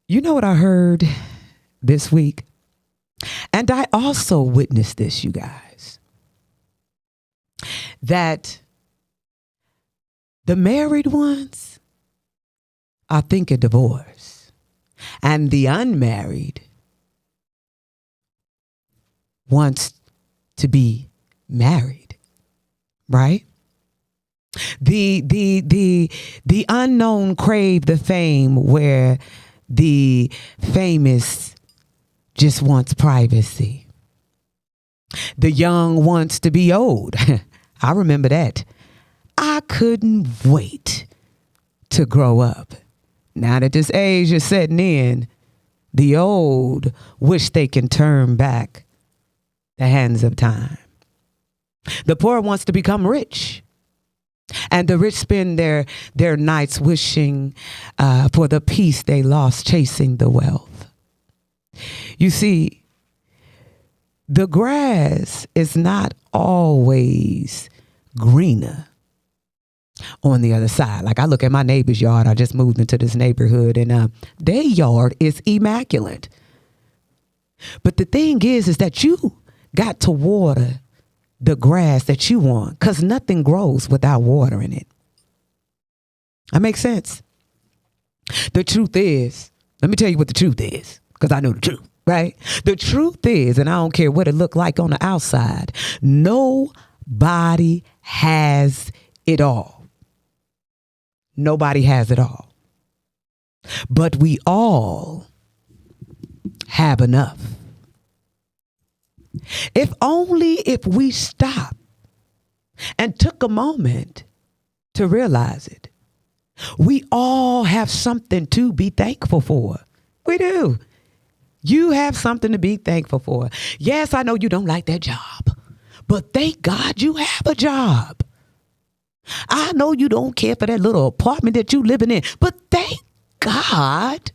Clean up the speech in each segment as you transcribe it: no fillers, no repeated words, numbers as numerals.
You know what I heard this week? And I also witnessed this, you guys, that the married ones are thinking divorce, and the unmarried wants to be married, right? The unknown crave the fame, where the famous just wants privacy. The young wants to be old. I remember that. I couldn't wait to grow up. Now that this age is setting in, the old wish they can turn back the hands of time. The poor wants to become rich. And the rich spend their nights wishing for the peace they lost chasing the wealth. You see, the grass is not always greener on the other side. Like, I look at my neighbor's yard. I just moved into this neighborhood, and their yard is immaculate. But the thing is that you got to water the grass that you want, because nothing grows without water in it. That makes sense. The truth is, let me tell you what the truth is, because I know the truth, right? The truth is, and I don't care what it looked like on the outside, nobody has it all. Nobody has it all. But we all have enough. If we stop and took a moment to realize it, we all have something to be thankful for. We do. You have something to be thankful for. Yes, I know you don't like that job, but thank God you have a job. I know you don't care for that little apartment that you living in, but thank God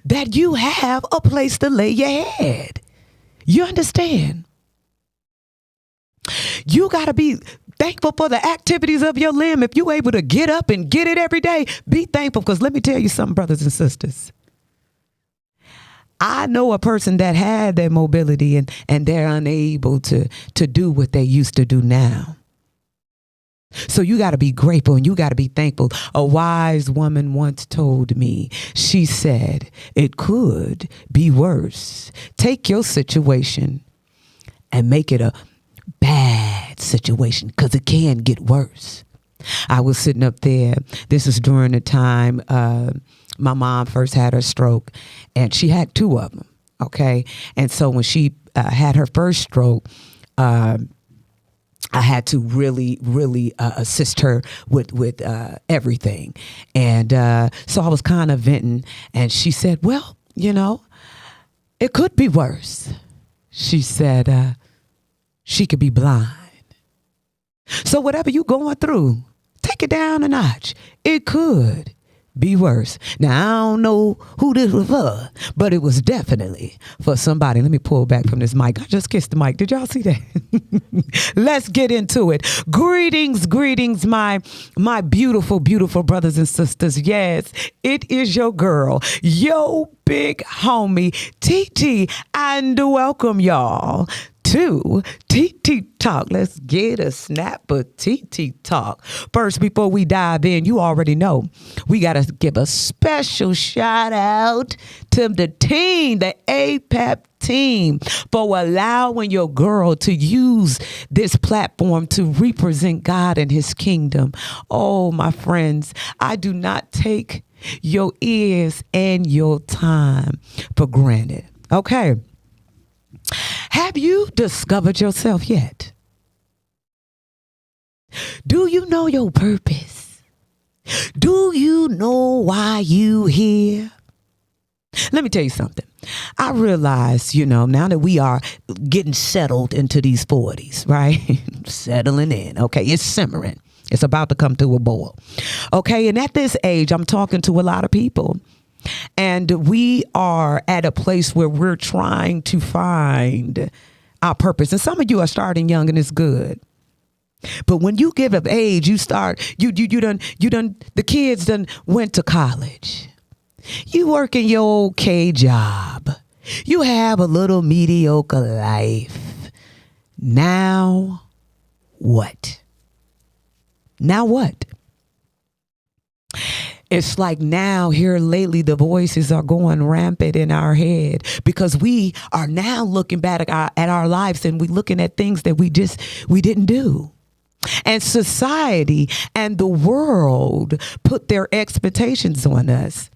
that you have a place to lay your head. You understand? You got to be thankful for the activities of your limb. If you're able to get up and get it every day, be thankful. Because let me tell you something, brothers and sisters. I know a person that had their mobility and they're unable to do what they used to do now. So you got to be grateful and you got to be thankful. A wise woman once told me, she said, it could be worse. Take your situation and make it a bad situation, because it can get worse. I was sitting up there. This is during the time my mom first had her stroke, and she had two of them. Okay. And so when she had her first stroke, I had to really assist her with everything. And so I was kind of venting, and she said, well, it could be worse. She said, she could be blind. So whatever you're going through, take it down a notch. It could be worse. Now, I don't know who this was for, but it was definitely for somebody. Let me pull back from this mic. I just kissed the mic. Did y'all see that? Let's get into it. Greetings, my beautiful, beautiful brothers and sisters. Yes, it is your girl, yo big homie, TT, and welcome y'all to TT Talk. Let's get a snap of TT Talk. First, before we dive in, you already know we got to give a special shout out to the team, the APAP team, for allowing your girl to use this platform to represent God and his kingdom. Oh, my friends, I do not take your ears and your time for granted. Okay. Have you discovered yourself yet? Do you know your purpose? Do you know why you here? Let me tell you something. I realize, now that we are getting settled into these 40s, right? Settling in. Okay. It's simmering. It's about to come to a boil. Okay. And at this age, I'm talking to a lot of people. And we are at a place where we're trying to find our purpose. And some of you are starting young, and it's good. But when you give up age, you start, the kids done went to college. You working your okay job. You have a little mediocre life. Now what? Now what? It's like now here lately, the voices are going rampant in our head because we are now looking back at our lives and we looking at things that we didn't do. And society and the world put their expectations on us.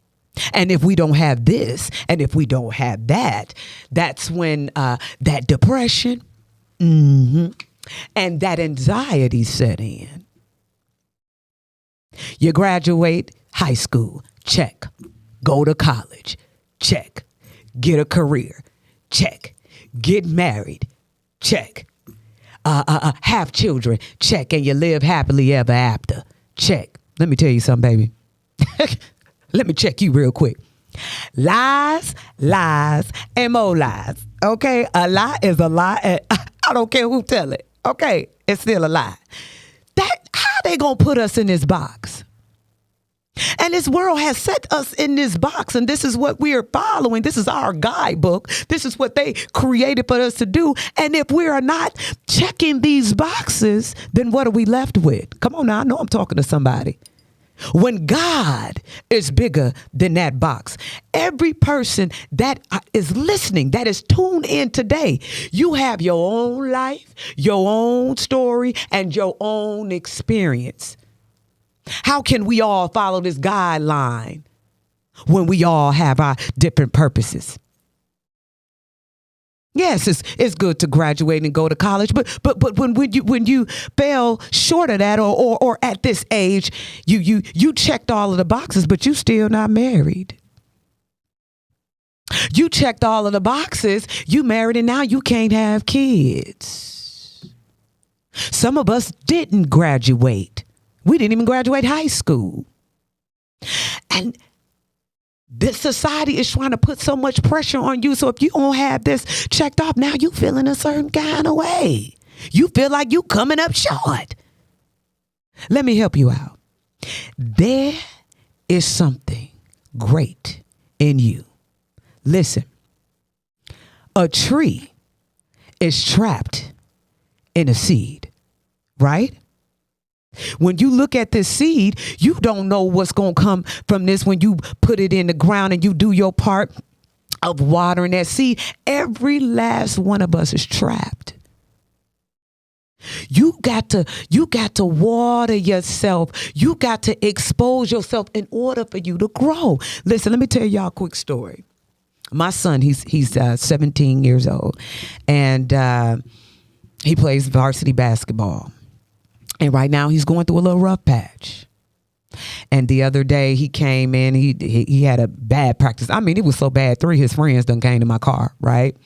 And if we don't have this and if we don't have that, that's when that depression and that anxiety set in. You graduate high school, check. Go to college, check. Get a career, check. Get married, check. Have children, check. And you live happily ever after, check. Let me tell you something, baby. Let me check you real quick. Lies, lies, and more lies. Okay, a lie is a lie. And I don't care who tell it. Okay, it's still a lie. How they gonna put us in this box? And this world has set us in this box, and this is what we are following. This is our guidebook. This is what they created for us to do. And if we are not checking these boxes, then what are we left with? Come on now, I know I'm talking to somebody. When God is bigger than that box, every person that is listening, that is tuned in today, you have your own life, your own story, and your own experience. How can we all follow this guideline when we all have our different purposes? Yes, it's good to graduate and go to college, but when you fell short of that or at this age, you checked all of the boxes, but you still not married. You checked all of the boxes, you married, and now you can't have kids. Some of us didn't graduate. We didn't even graduate high school. And this society is trying to put so much pressure on you. So if you don't have this checked off, now you feeling a certain kind of way. You feel like you coming up short. Let me help you out. There is something great in you. Listen, a tree is trapped in a seed, right? When you look at this seed, you don't know what's going to come from this when you put it in the ground and you do your part of watering that seed. Every last one of us is trapped. You got to water yourself. You got to expose yourself in order for you to grow. Listen, let me tell y'all a quick story. My son, he's 17 years old, and he plays varsity basketball. And right now he's going through a little rough patch. And the other day he came in, he had a bad practice. I mean, it was so bad, 3 of his friends done came to my car, right?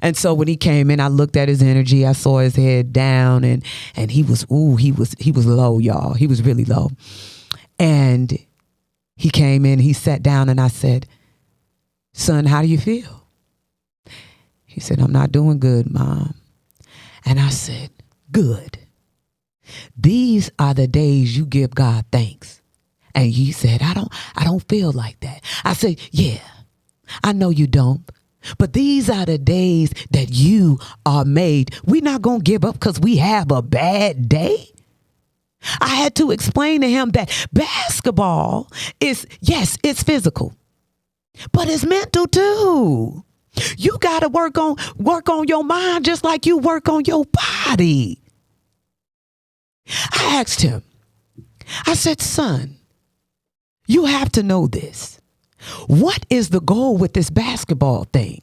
And so when he came in, I looked at his energy. I saw his head down and he was low, y'all. He was really low. And he came in, he sat down and I said, "Son, how do you feel?" He said, "I'm not doing good, Mom." And I said, "Good. These are the days you give God thanks." And he said, I don't feel like that. I said, "Yeah, I know you don't. But these are the days that you are made. We're not going to give up because we have a bad day." I had to explain to him that basketball is, yes, it's physical, but it's mental too. You got to work on your mind just like you work on your body. I asked him, I said, "Son, you have to know this. What is the goal with this basketball thing?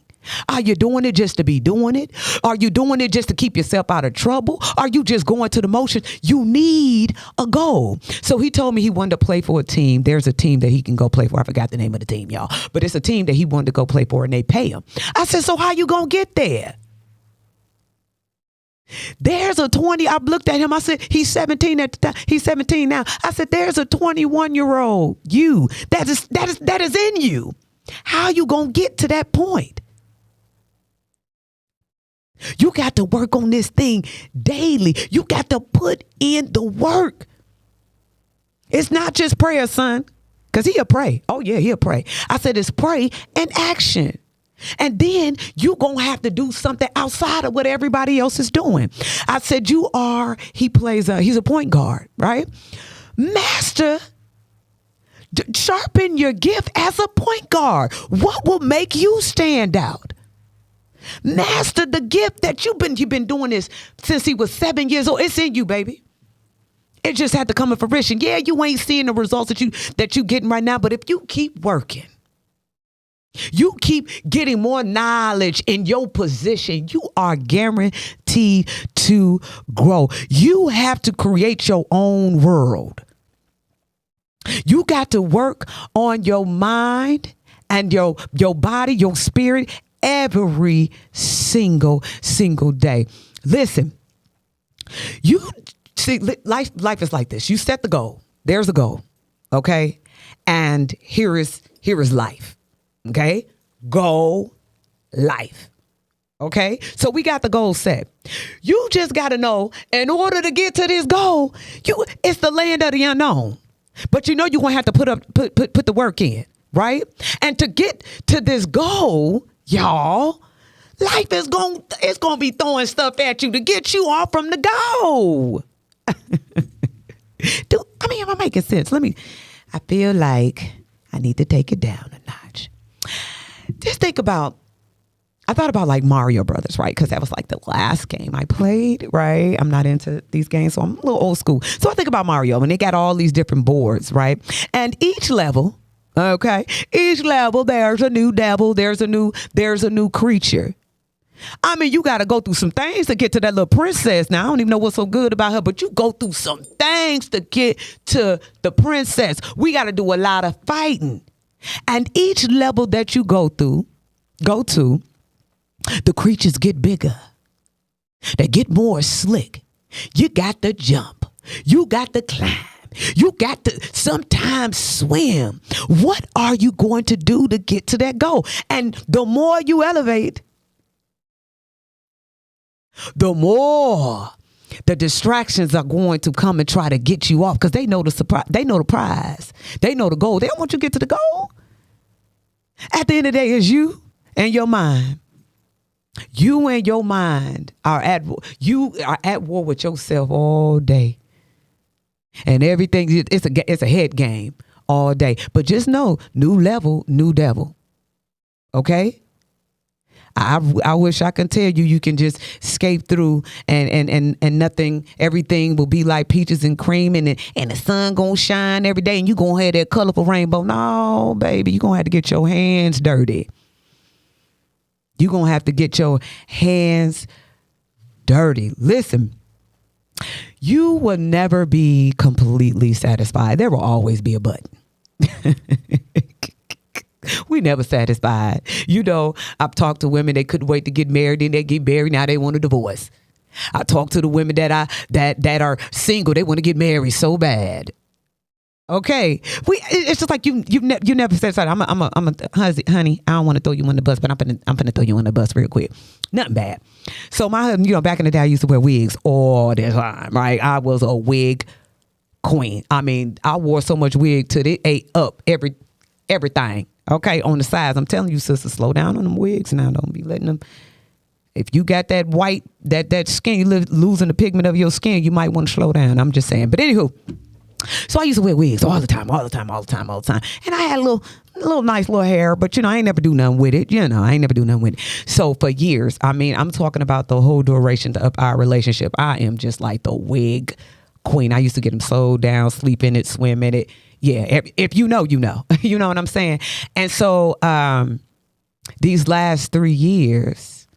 Are you doing it just to be doing it? Are you doing it just to keep yourself out of trouble? Are you just going to the motion? You need a goal." So he told me he wanted to play for a team. There's a team that he can go play for. I forgot the name of the team, y'all. But it's a team that he wanted to go play for and they pay him. I said, "So how you going to get there?" There's a 20. I looked at him. I said, he's 17 at the time. He's 17 now. I said, there's a 21-year-old you that is in you. How you going to get to that point? You got to work on this thing daily. You got to put in the work. It's not just prayer, son. Because he'll pray. Oh, yeah, he'll pray. I said, it's pray and action. And then you're going to have to do something outside of what everybody else is doing. I said, he's a point guard, right? Master, sharpen your gift as a point guard. What will make you stand out? Master the gift that you've been doing this since he was 7 years old. It's in you, baby. It just had to come to fruition. Yeah, you ain't seeing the results that you getting right now, but if you keep working, you keep getting more knowledge in your position, you are guaranteed to grow. You have to create your own world. You got to work on your mind and your body, your spirit every single day. Listen, you see, life is like this. You set the goal. There's a goal. Okay. And here is life. Okay. Goal, life. Okay. So we got the goal set. You just got to know, in order to get to this goal, it's the land of the unknown. But you're going to have to put the work in, right? And to get to this goal, y'all, life is going to be throwing stuff at you to get you off from the goal. Am I making sense? I feel like I need to take it down a notch. Just I thought about like Mario Brothers, right? Because that was like the last game I played, right? I'm not into these games, so I'm a little old school. So I think about Mario, and they got all these different boards, right? And each level, there's a new devil, there's a new creature. I mean, you got to go through some things to get to that little princess. Now, I don't even know what's so good about her, but you go through some things to get to the princess. We got to do a lot of fighting. And each level that you go to, the creatures get bigger. They get more slick. You got to jump. You got to climb. You got to sometimes swim. What are you going to do to get to that goal? And the more you elevate, the more the distractions are going to come and try to get you off, because they know the surprise. They know the prize. They know the goal. They don't want you to get to the goal. At the end of the day, it's you and your mind. You and your mind are at war with yourself all day. And everything, it's a head game all day. But just know, new level, new devil. Okay? I wish I could tell you can just skate through and nothing, everything will be like peaches and cream and the sun gonna shine every day and you gonna have that colorful rainbow. No, baby, you gonna have to get your hands dirty. You gonna have to get your hands dirty. Listen, you will never be completely satisfied. There will always be a but. We never satisfied. You know, I've talked to women, they couldn't wait to get married, then they get married, now they want a divorce. I talk to the women that are single, they want to get married so bad. Okay, it's just like you never satisfied. Honey, I don't want to throw you on the bus, but I'm gonna throw you on the bus real quick. Nothing bad. So my husband, back in the day, I used to wear wigs all the time, right? I was a wig queen. I mean, I wore so much wig till it ate up everything. Okay, on the sides. I'm telling you, sister, slow down on them wigs now. Don't be letting them. If you got that white, that skin, you losing the pigment of your skin, you might want to slow down. I'm just saying. But anywho, so I used to wear wigs all the time. And I had a little nice little hair, but I ain't never do nothing with it. So for years, I mean, I'm talking about the whole duration of our relationship. I am just like the wig queen. I used to get them sewed down, sleep in it, swim in it. Yeah, if you know, you know. You know what I'm saying? And so these last 3 years,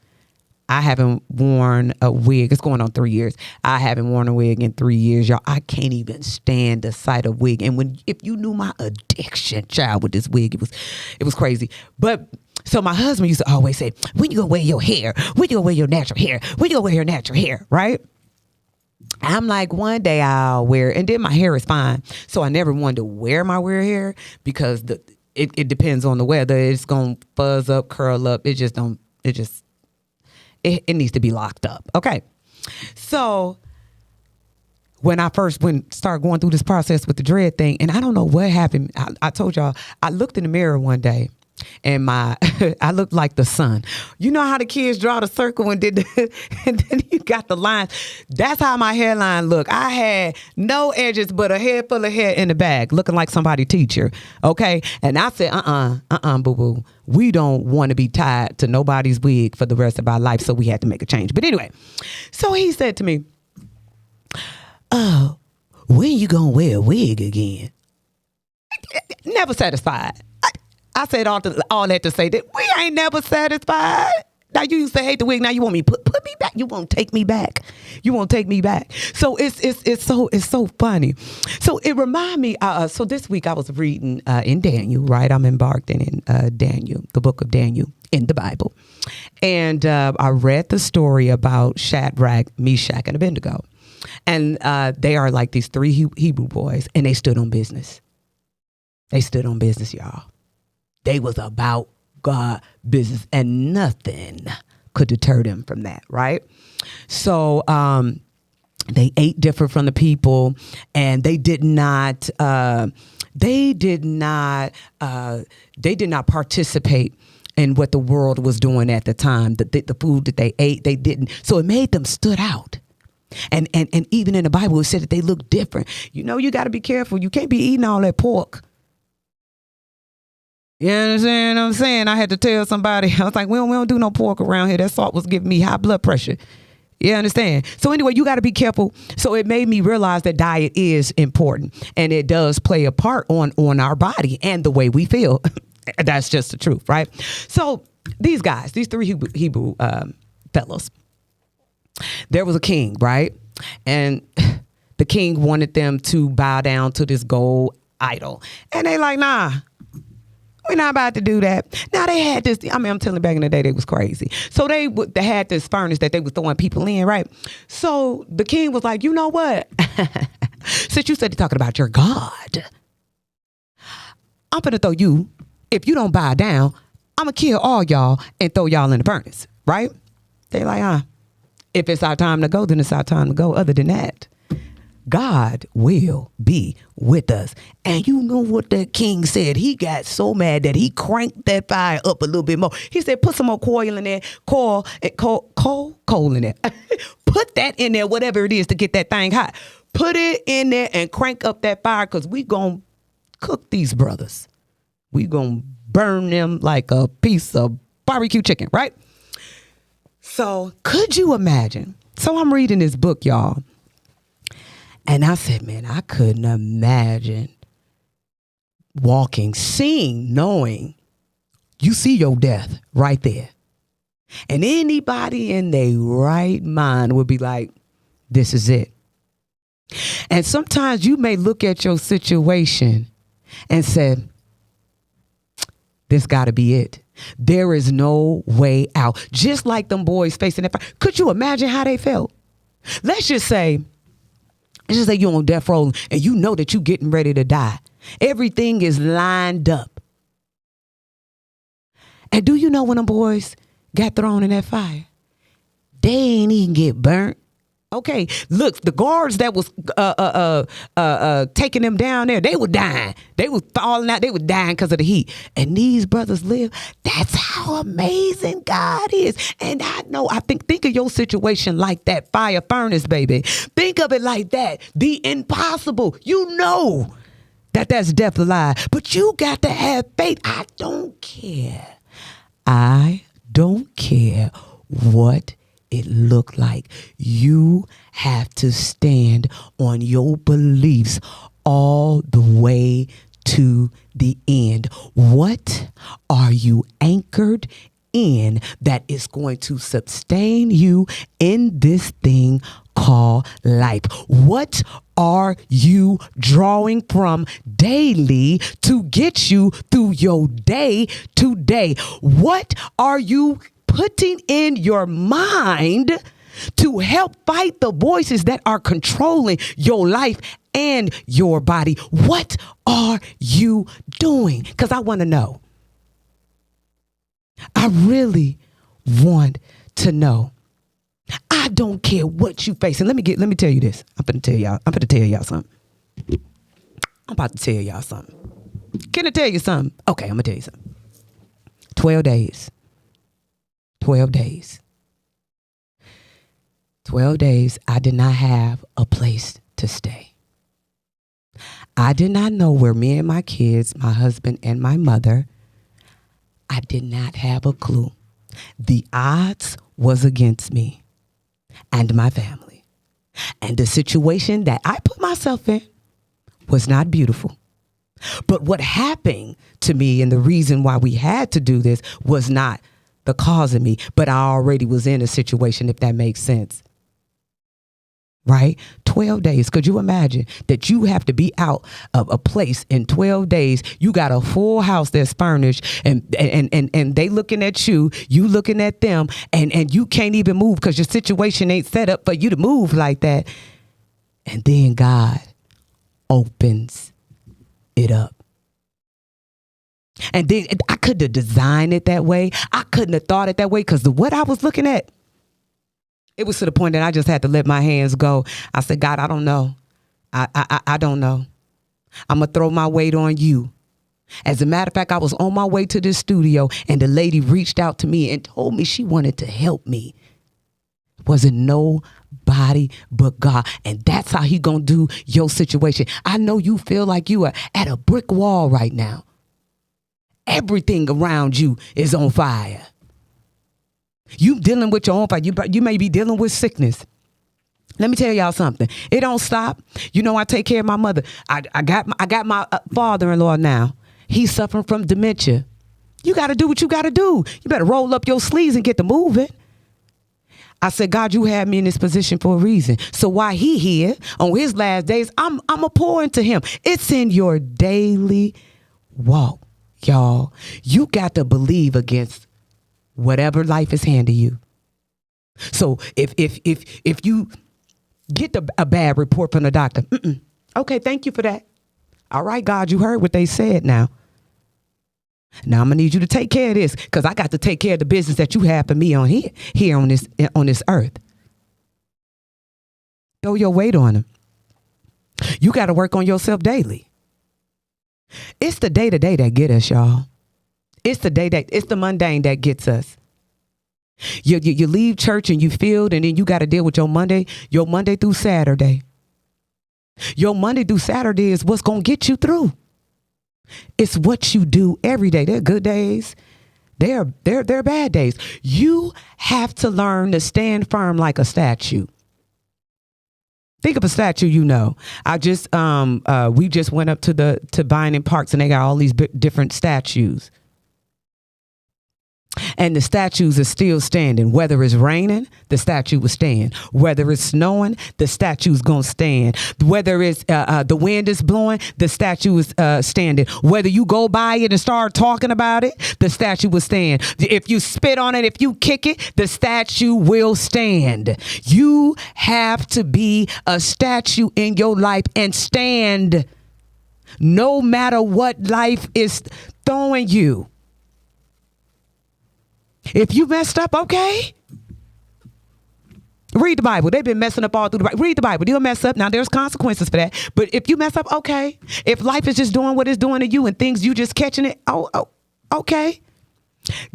I haven't worn a wig. It's going on 3 years. I haven't worn a wig in 3 years, y'all. I can't even stand the sight of wig. And if you knew my addiction, child, with this wig, it was crazy. But so my husband used to always say, when you gonna wear your hair? When you gonna wear your natural hair? When you gonna wear your natural hair? Right? I'm like, one day I'll wear it. And then my hair is fine. So I never wanted to wear my weird hair because it depends on the weather. It's going to fuzz up, curl up. It needs to be locked up. Okay. So when I first started going through this process with the dread thing, and I don't know what happened. I told y'all, I looked in the mirror one day and I looked like the sun. You know how the kids draw the circle and and then you got the lines. That's how my hairline looked. I had no edges but a head full of hair in the bag, looking like somebody teacher. Okay. And I said, boo boo. We don't want to be tied to nobody's wig for the rest of our life. So we had to make a change. But anyway, so he said to me, "Oh, when you gonna wear a wig again?" Never satisfied. I said all that to say that we ain't never satisfied. Now you used to hate the wig. Now you want me put me back. You won't take me back. You won't take me back. So it's so funny. So it remind me. So this week I was reading in Daniel. Right, I'm embarked in Daniel, the book of Daniel in the Bible, and I read the story about Shadrach, Meshach, and Abednego. And they are like these three Hebrew boys, and they stood on business. They stood on business, y'all. They was about God business, and nothing could deter them from that, right? So they ate different from the people, and they did not participate in what the world was doing at the time. The food that they ate, they didn't. So it made them stood out. And even in the Bible, it said that they look different. You know, you got to be careful. You can't be eating all that pork. You understand what I'm saying? I had to tell somebody, I was like, we don't do no pork around here. That salt was giving me high blood pressure. You understand? So anyway, you got to be careful. So it made me realize that diet is important, and it does play a part on our body and the way we feel. That's just the truth, right? So these guys, these three Hebrew fellows, there was a king, right? And the king wanted them to bow down to this gold idol. And they like, nah, we're not about to do that. Now they had this, I'm telling you, back in the day, they was crazy. So they had this furnace that they was throwing people in, right? So the king was like, you know what? Since you said you're talking about your God, I'm going to throw you, if you don't bow down, I'm going to kill all y'all and throw y'all in the furnace, right? They like, if it's our time to go, then it's our time to go. Other than that, God will be with us. And you know what that king said? He got so mad that he cranked that fire up a little bit more. He said, put some more coal in there, coal in there. Put that in there, whatever it is, to get that thing hot. Put it in there and crank up that fire, because we going to cook these brothers. We going to burn them like a piece of barbecue chicken, right? So could you imagine? So I'm reading this book, y'all. And I said, man, I couldn't imagine seeing, knowing you see your death right there. And anybody in their right mind would be like, this is it. And sometimes you may look at your situation and say, this got to be it. There is no way out. Just like them boys facing that fire. Could you imagine how they felt? Let's just say you're on death row and you know that you're getting ready to die. Everything is lined up. And do you know when them boys got thrown in that fire? They ain't even get burnt. Okay, look, the guards that was taking them down there, they were dying. They were falling out. They were dying because of the heat. And these brothers live. That's how amazing God is. And I know, think of your situation like that fire furnace, baby. Think of it like that. The impossible. You know that's death alive. But you got to have faith. I don't care. I don't care what it looked like. You have to stand on your beliefs all the way to the end. What are you anchored in that is going to sustain you in this thing called life? What are you drawing from daily to get you through your day to day? What are you putting in your mind to help fight the voices that are controlling your life and your body? What are you doing? Because I want to know. I really want to know. I don't care what you face. And let me tell you this. I'm going to tell y'all something. I'm about to tell y'all something. Can I tell you something? Okay, I'm going to tell you something. 12 days. 12 days. 12 days, I did not have a place to stay. I did not know where me and my kids, my husband and my mother, I did not have a clue. The odds was against me and my family. And the situation that I put myself in was not beautiful. But what happened to me and the reason why we had to do this was not the cause of me, but I already was in a situation, if that makes sense. Right? 12 days. Could you imagine that you have to be out of a place in 12 days? You got a full house that's furnished and they looking at you, you looking at them, and you can't even move because your situation ain't set up for you to move like that. And then God opens it up. And then I couldn't have designed it that way. I couldn't have thought it that way because what I was looking at, it was to the point that I just had to let my hands go. I said, God, I don't know. I don't know. I'm going to throw my weight on you. As a matter of fact, I was on my way to this studio and the lady reached out to me and told me she wanted to help me. It wasn't nobody but God. And that's how he going to do your situation. I know you feel like you are at a brick wall right now. Everything around you is on fire. You dealing with your own fight. You may be dealing with sickness. Let me tell y'all something. It don't stop. You know, I take care of my mother. I got my father-in-law now. He's suffering from dementia. You got to do what you got to do. You better roll up your sleeves and get to moving. I said, God, you had me in this position for a reason. So while he here on his last days, I'm a pour into him. It's in your daily walk, y'all. You got to believe against whatever life is handing you. So if you get a bad report from the doctor, okay, thank you for that. All right, God, you heard what they said now. Now I'm gonna need you to take care of this because I got to take care of the business that you have for me on here on this earth. Throw your weight on him. You got to work on yourself daily. It's the day-to-day that get us, y'all. It's the mundane that gets us. You leave church and you feel, and then you got to deal with your Monday through Saturday. Your Monday through Saturday is what's going to get you through. It's what you do every day. They're good days. They're bad days. You have to learn to stand firm like a statue. Think of a statue, you know. We just went up to Vining Parks and they got all these different statues. And the statues are still standing. Whether it's raining, the statue will stand. Whether it's snowing, the statue's going to stand. Whether it's the wind is blowing, the statue is standing. Whether you go by it and start talking about it, the statue will stand. If you spit on it, if you kick it, the statue will stand. You have to be a statue in your life and stand no matter what life is throwing you. If you messed up, okay. Read the Bible. They've been messing up all through the Bible. Read the Bible. You'll mess up. Now, there's consequences for that. But if you mess up, okay. If life is just doing what it's doing to you and things you just catching it, okay.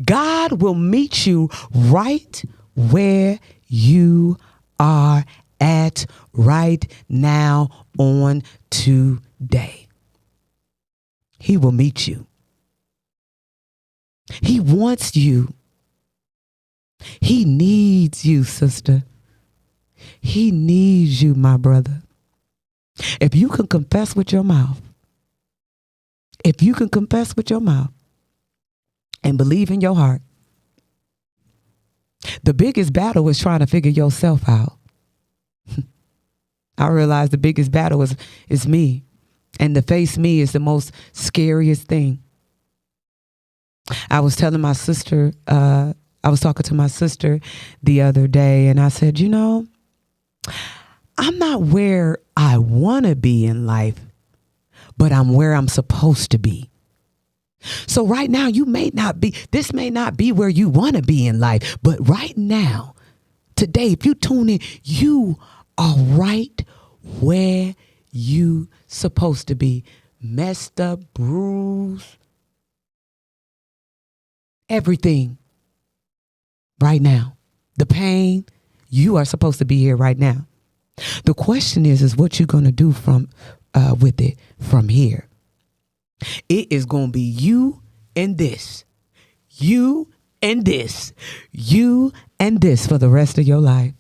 God will meet you right where you are at right now on today. He will meet you. He wants you. He needs you, sister. He needs you, my brother. If you can confess with your mouth, and believe in your heart, the biggest battle is trying to figure yourself out. I realize the biggest battle is me. And to face me is the most scariest thing. I was telling my sister, I was talking to my sister the other day and I said, you know, I'm not where I want to be in life, but I'm where I'm supposed to be. So right now this may not be where you want to be in life, but right now, Today, if you tune in, you are right where you supposed to be. Messed up, bruised, everything right now. The pain, you are supposed to be here right now. The question is what you going to do with it from here? It is going to be you and this, you and this, you and this for the rest of your life.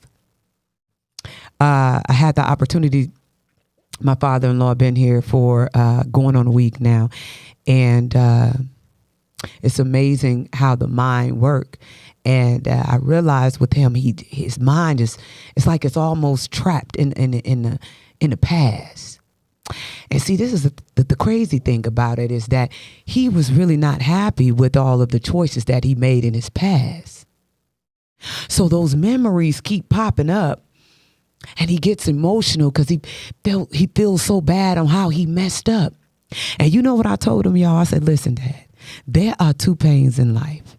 I had the opportunity. My father-in-law been here for going on a week now, and it's amazing how the mind works. And I realized with him, his mind it's like it's almost trapped in the past. And see, this is the crazy thing about it is that he was really not happy with all of the choices that he made in his past. So those memories keep popping up, and he gets emotional because he feels so bad on how he messed up. And you know what I told him, y'all? I said, listen, Dad, there are two pains in life.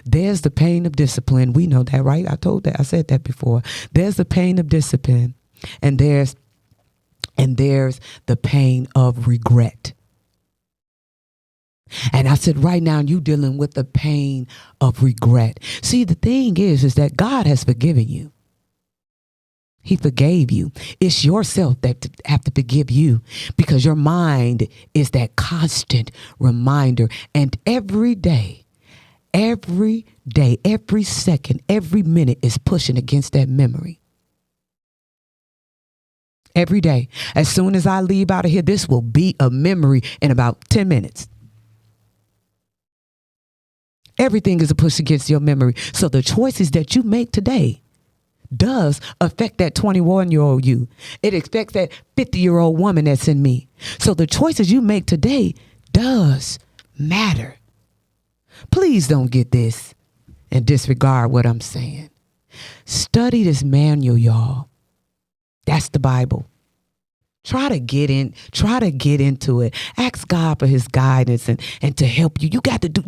There's the pain of discipline. We know that, right? I said that before. There's the pain of discipline, and there's the pain of regret. And I said, right now, you dealing with the pain of regret. See, the thing is that God has forgiven you. He forgave you. It's yourself that have to forgive you, because your mind is that constant reminder. And every day, every second, every minute is pushing against that memory. Every day. As soon as I leave out of here, this will be a memory in about 10 minutes. Everything is a push against your memory. So the choices that you make today does affect that 21-year-old you. It affects that 50-year-old woman that's in me. So the choices you make today does matter. Please don't get this and disregard what I'm saying. Study this manual, y'all. That's the Bible. Try to get into it. Ask God for his guidance and to help you. You got to do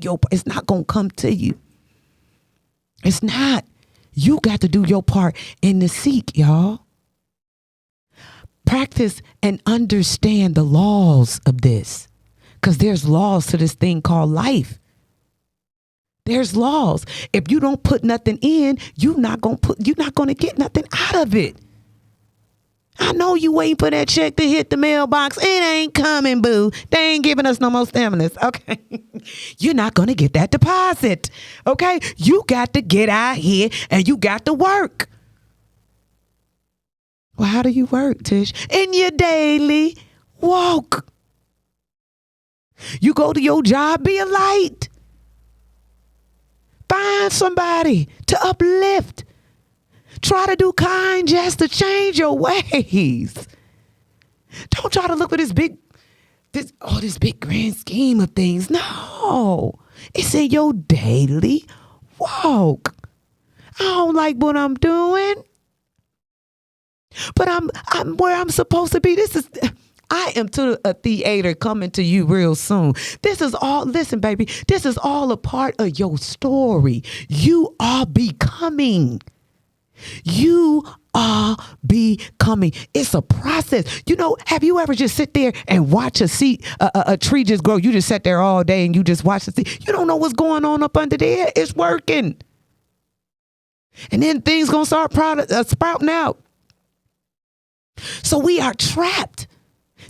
your part. It's not going to come to you. It's not. You got to do your part in the seek, y'all. Practice and understand the laws of this, because there's laws to this thing called life. There's laws. If you don't put nothing in, you're not going to get nothing out of it. I know you waiting for that check to hit the mailbox. It ain't coming, boo. They ain't giving us no more stimulus. Okay. You're not going to get that deposit. Okay. You got to get out here and you got to work. Well, how do you work, Tish? In your daily walk. You go to your job, be a light. Find somebody to uplift. Try to do kind just to change your ways. Don't try to look for this big grand scheme of things. No, it's in your daily walk. I don't like what I'm doing, but I'm where I'm supposed to be. I am to a theater coming to you real soon. Listen, baby, this is all a part of your story. You are becoming. You are becoming. It's a process. You know, have you ever just sit there and watch a tree just grow? You just sat there all day and you just watch the seed. You don't know what's going on up under there. It's working. And then things going to start sprouting out. So we are trapped.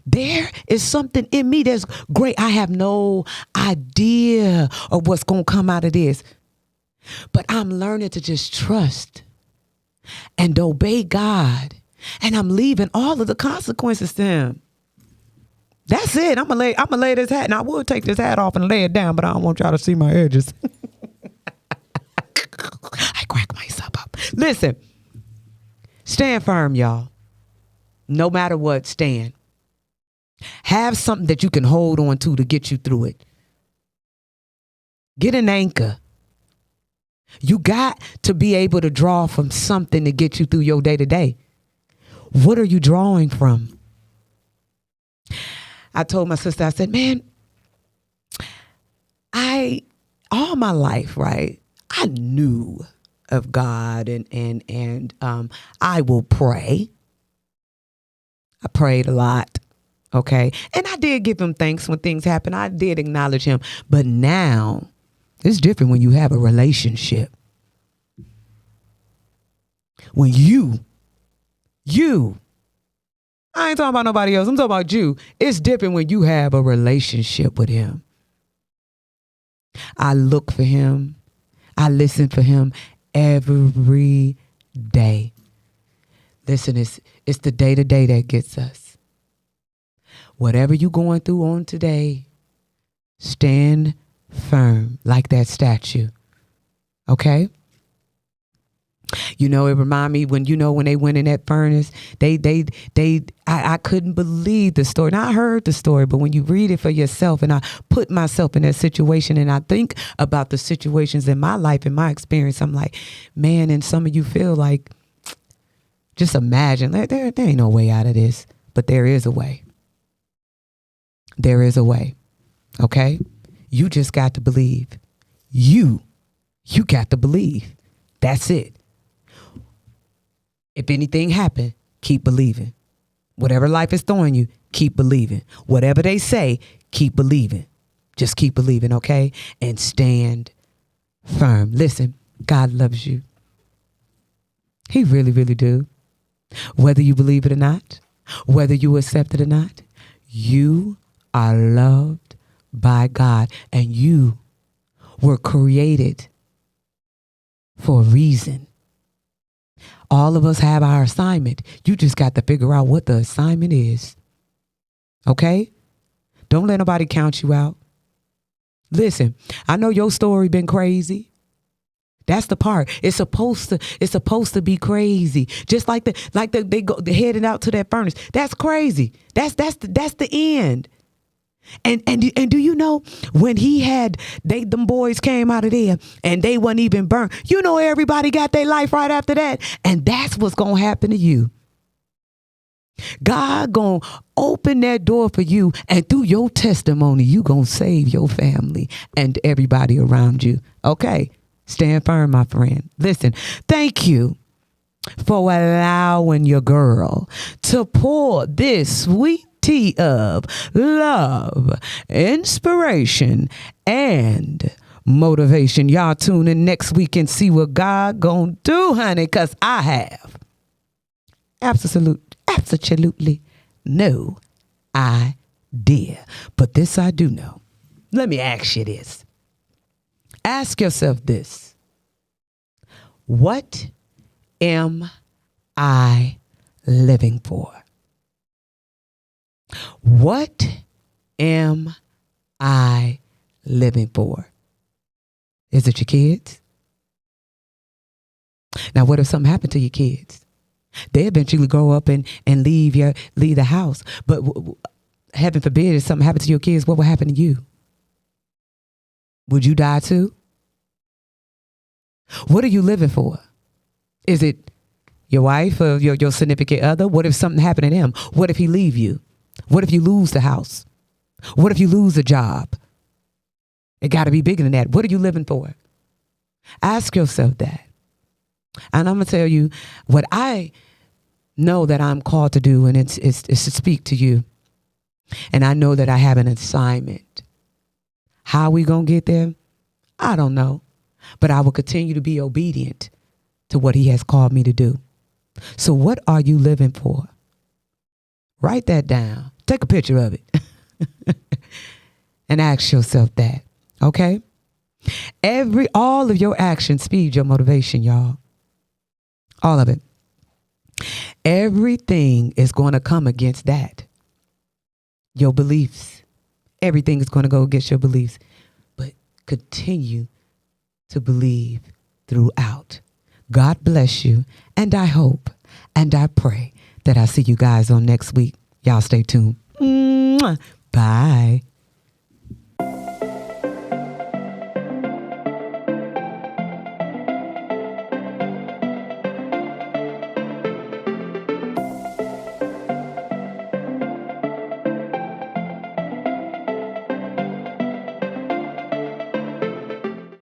There is something in me that's great. I have no idea of what's going to come out of this. But I'm learning to just trust and obey God. And I'm leaving all of the consequences to him. That's it. I'm gonna lay this hat. And I will take this hat off and lay it down, but I don't want y'all to see my edges. I crack myself up. Listen, stand firm, y'all. No matter what, stand. Have something that you can hold on to get you through it. Get an anchor. You got to be able to draw from something to get you through your day to day. What are you drawing from? I told my sister, I said, man, all my life, right? I knew of God, and I will pray. I prayed a lot. Okay. And I did give him thanks when things happen. I did acknowledge him. But now it's different when you have a relationship. When you, I ain't talking about nobody else. I'm talking about you. It's different when you have a relationship with him. I look for him. I listen for him every day. Listen, it's the day-to-day that gets us. Whatever you're going through on today, stand firm like that statue. Okay? You know, it remind me when they went in that furnace, I couldn't believe the story. Now I heard the story, but when you read it for yourself, and I put myself in that situation and I think about the situations in my life and my experience, I'm like, man, and some of you feel like, just imagine, there ain't no way out of this, but there is a way. There is a way. Okay? You just got to believe. You got to believe. That's it. If anything happened, keep believing. Whatever life is throwing you, keep believing. Whatever they say, keep believing. Just keep believing, okay? And stand firm. Listen, God loves you. He really, really do. Whether you believe it or not, whether you accept it or not, you are loved by God, and you were created for a reason. All of us have our assignment. You just got to figure out what the assignment is. Okay? Don't let nobody count you out. Listen, I know your story been crazy. That's the part. It's supposed to be crazy. Just like they're heading out to that furnace. That's crazy. That's the end. And do you know when them boys came out of there and they wasn't even burned, you know, everybody got their life right after that. And that's what's going to happen to you. God going to open that door for you, and through your testimony, you going to save your family and everybody around you. Okay. Stand firm, my friend. Listen, thank you for allowing your girl to pour this sweet tea of love, inspiration, and motivation. Y'all tune in next week and see what God gonna do, honey, because I have absolutely no idea. But this I do know. Let me ask you this. Ask yourself this. What am I living for? What am I living for? Is it your kids? Now, what if something happened to your kids? They eventually grow up and leave the house. But heaven forbid, if something happened to your kids, what will happen to you? Would you die too? What are you living for? Is it your wife or your significant other? What if something happened to them? What if he leave you? What if you lose the house? What if you lose a job? It got to be bigger than that. What are you living for? Ask yourself that. And I'm going to tell you what I know that I'm called to do, and it's to speak to you. And I know that I have an assignment. How we going to get there? I don't know. But I will continue to be obedient to what he has called me to do. So what are you living for? Write that down. Take a picture of it. And ask yourself that. Okay? All of your actions feed your motivation, y'all. All of it. Everything is going to come against that. Your beliefs. Everything is going to go against your beliefs. But continue to believe throughout. God bless you. And I hope and I pray that I see you guys on next week. Y'all stay tuned. Mwah. Bye.